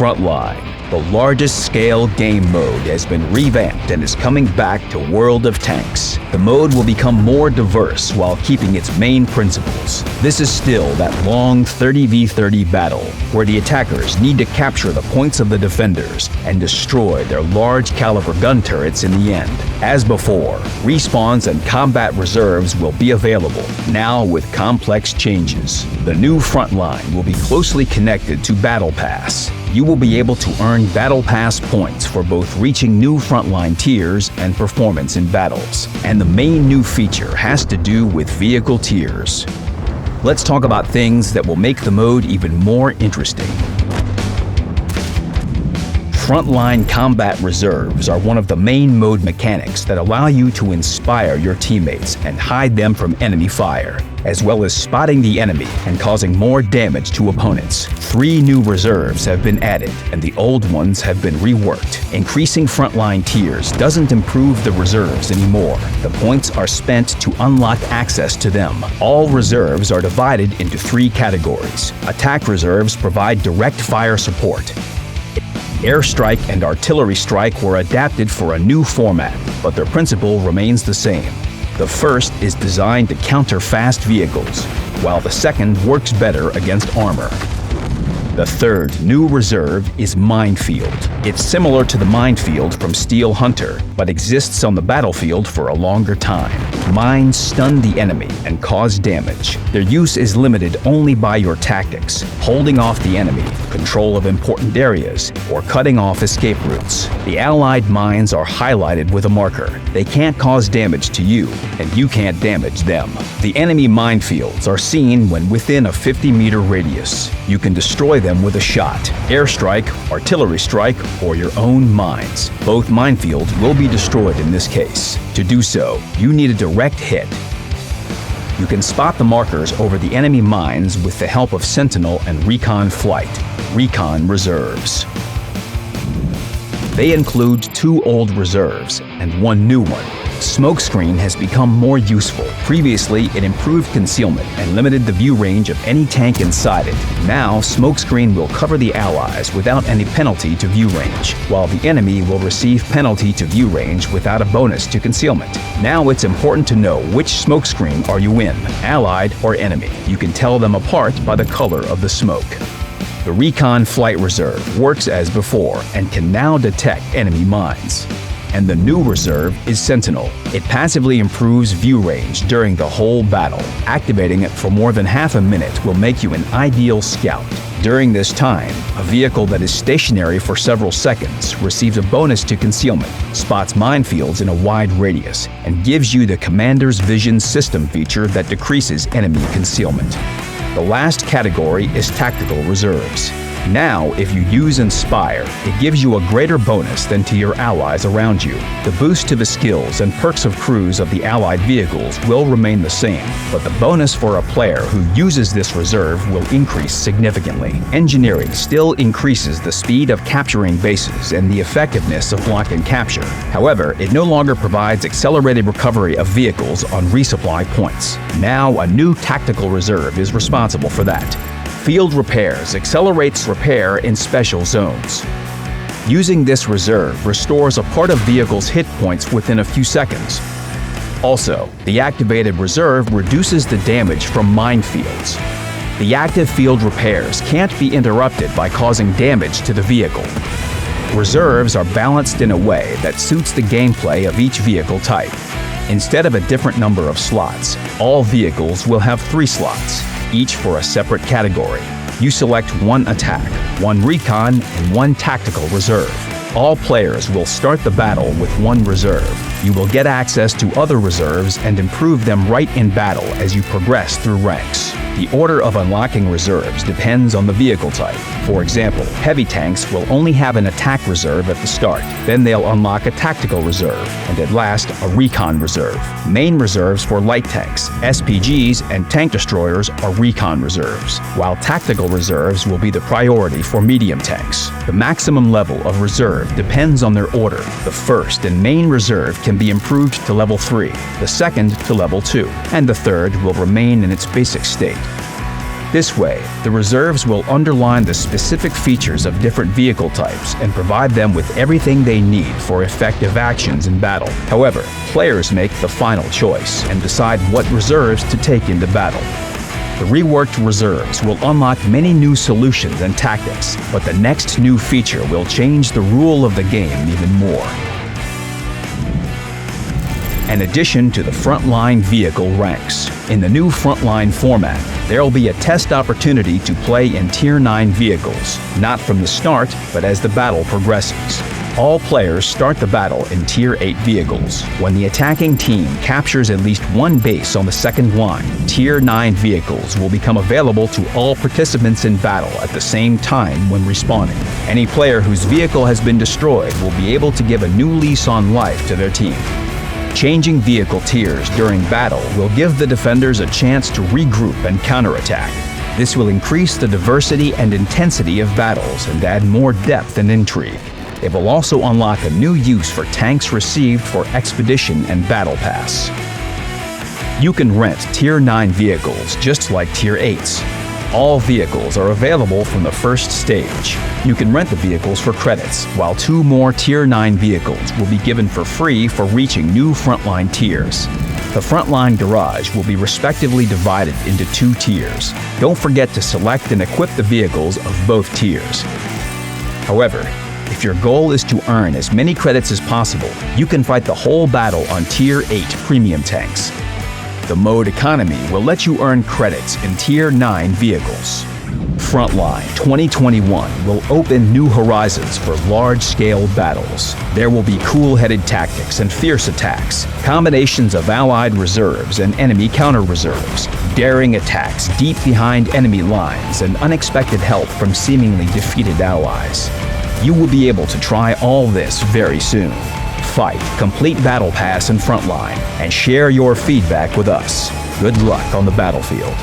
Frontline, the largest scale game mode, has been revamped and is coming back to World of Tanks. The mode will become more diverse while keeping its main principles. This is still that long 30v30 battle, where the attackers need to capture the points of the defenders and destroy their large caliber gun turrets in the end. As before, respawns and combat reserves will be available, now with complex changes. The new Frontline will be closely connected to Battle Pass. You will be able to earn Battle Pass points for both reaching new Frontline tiers and performance in battles. And the main new feature has to do with vehicle tiers. Let's talk about things that will make the mode even more interesting. Frontline combat reserves are one of the main mode mechanics that allow you to inspire your teammates and hide them from enemy fire, as well as spotting the enemy and causing more damage to opponents. 3 new reserves have been added, and the old ones have been reworked. Increasing Frontline tiers doesn't improve the reserves anymore. The points are spent to unlock access to them. All reserves are divided into 3 categories. Attack reserves provide direct fire support. Airstrike and artillery strike were adapted for a new format, but their principle remains the same. The first is designed to counter fast vehicles, while the second works better against armor. The third new reserve is Minefield. It's similar to the Minefield from Steel Hunter, but exists on the battlefield for a longer time. Mines stun the enemy and cause damage. Their use is limited only by your tactics, holding off the enemy, control of important areas, or cutting off escape routes. The allied mines are highlighted with a marker. They can't cause damage to you, and you can't damage them. The enemy minefields are seen when within a 50-meter radius. You can destroy them with a shot, airstrike, artillery strike, or your own mines. Both minefields will be destroyed in this case. To do so, you need a direct hit. You can spot the markers over the enemy mines with the help of Sentinel and Recon Flight, Recon Reserves. They include 2 old reserves and 1 new one. Smokescreen has become more useful. Previously, it improved concealment and limited the view range of any tank inside it. Now, Smokescreen will cover the allies without any penalty to view range, while the enemy will receive penalty to view range without a bonus to concealment. Now it's important to know which Smokescreen are you in, allied or enemy. You can tell them apart by the color of the smoke. The Recon Flight Reserve works as before and can now detect enemy mines. And the new reserve is Sentinel. It passively improves view range during the whole battle. Activating it for more than half a minute will make you an ideal scout. During this time, a vehicle that is stationary for several seconds receives a bonus to concealment, spots minefields in a wide radius, and gives you the Commander's Vision System feature that decreases enemy concealment. The last category is Tactical Reserves. Now, if you use Inspire, it gives you a greater bonus than to your allies around you. The boost to the skills and perks of crews of the allied vehicles will remain the same, but the bonus for a player who uses this reserve will increase significantly. Engineering still increases the speed of capturing bases and the effectiveness of block and capture. However, it no longer provides accelerated recovery of vehicles on resupply points. Now, a new Tactical Reserve is responsible for that. Field Repairs accelerates repair in special zones. Using this reserve restores a part of vehicle's hit points within a few seconds. Also, the activated reserve reduces the damage from minefields. The active field repairs can't be interrupted by causing damage to the vehicle. Reserves are balanced in a way that suits the gameplay of each vehicle type. Instead of a different number of slots, all vehicles will have 3 slots, each for a separate category. You select 1 attack, 1 recon, and 1 tactical reserve. All players will start the battle with 1 reserve. You will get access to other reserves and improve them right in battle as you progress through ranks. The order of unlocking reserves depends on the vehicle type. For example, heavy tanks will only have an attack reserve at the start. Then they'll unlock a tactical reserve, and at last, a recon reserve. Main reserves for light tanks, SPGs, and tank destroyers are recon reserves, while tactical reserves will be the priority for medium tanks. The maximum level of reserve depends on their order. The first and main reserve can be improved to level 3, the second to level 2, and the third will remain in its basic state. This way, the reserves will underline the specific features of different vehicle types and provide them with everything they need for effective actions in battle. However, players make the final choice and decide what reserves to take into battle. The reworked reserves will unlock many new solutions and tactics, but the next new feature will change the rule of the game even more. An addition to the Frontline vehicle ranks. In the new Frontline format, there will be a test opportunity to play in Tier IX vehicles, not from the start, but as the battle progresses. All players start the battle in Tier VIII vehicles. When the attacking team captures at least one base on the second line, Tier IX vehicles will become available to all participants in battle at the same time when respawning. Any player whose vehicle has been destroyed will be able to give a new lease on life to their team. Changing vehicle tiers during battle will give the defenders a chance to regroup and counterattack. This will increase the diversity and intensity of battles and add more depth and intrigue. It will also unlock a new use for tanks received for Expedition and Battle Pass. You can rent Tier IX vehicles just like Tier VIII's. All vehicles are available from the first stage. You can rent the vehicles for credits, while 2 more Tier IX vehicles will be given for free for reaching new Frontline tiers. The Frontline garage will be respectively divided into 2 tiers. Don't forget to select and equip the vehicles of both tiers. However, if your goal is to earn as many credits as possible, you can fight the whole battle on Tier VIII premium tanks. The mode Economy will let you earn credits in Tier IX vehicles. Frontline 2021 will open new horizons for large-scale battles. There will be cool-headed tactics and fierce attacks, combinations of allied reserves and enemy counter-reserves, daring attacks deep behind enemy lines, and unexpected help from seemingly defeated allies. You will be able to try all this very soon. Fight, complete Battle Pass and Frontline, and share your feedback with us. Good luck on the battlefield.